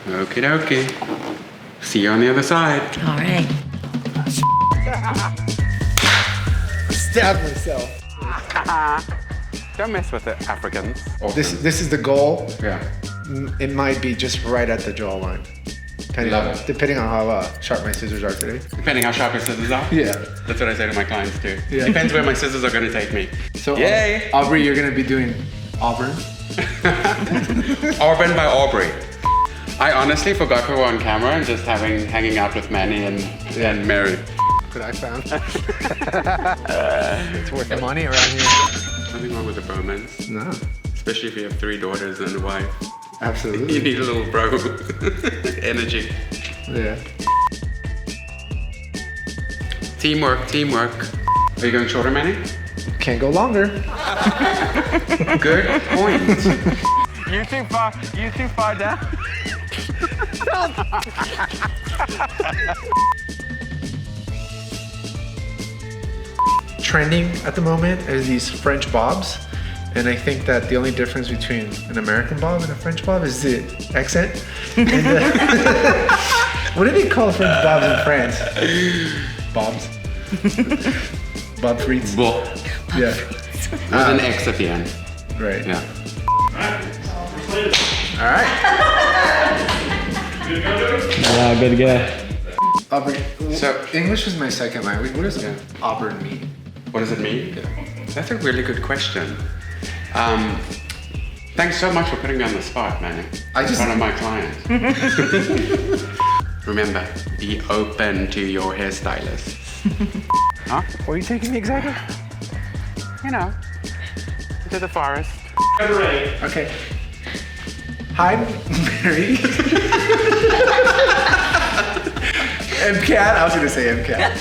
Okie dokie. See you on the other side. All right. Stabbed myself. Don't mess with the Africans. This is the goal. Yeah. It might be just right at the jawline. Depending on how sharp my scissors are today. Depending how sharp your scissors are? Yeah. That's what I say to my clients too. Yeah. Depends where my scissors are going to take me. So, yay! Aubrey, you're going to be doing Auburn. Auburn by Aubrey. I honestly forgot we were on camera and just hanging out with Manny and Mary. What I found. It's worth the money around here. Nothing wrong with the bromance. No. Especially if you have 3 daughters and a wife. Absolutely. You need a little bro energy. Yeah. Teamwork. Are you going shorter, Manny? Can't go longer. Good point. You too far down. Trending at the moment are these French bobs. And I think that the only difference between an American bob and a French bob is the accent. And, what do they call French bobs in France? Bobs. Bob frites. Bon. Yeah. With an X at the end. Right. Yeah. All right. Yeah, good to go. Aubrey. So- English is my second language. What does Auburn mean? What does it mean? That's a really good question. Thanks so much for putting me on the spot, Manny. One of my clients. Remember, be open to your hairstylist. Huh? Where are you taking me exactly? You know, into the forest. Okay. Hi, Mary. MCAT? I was gonna say MCAT.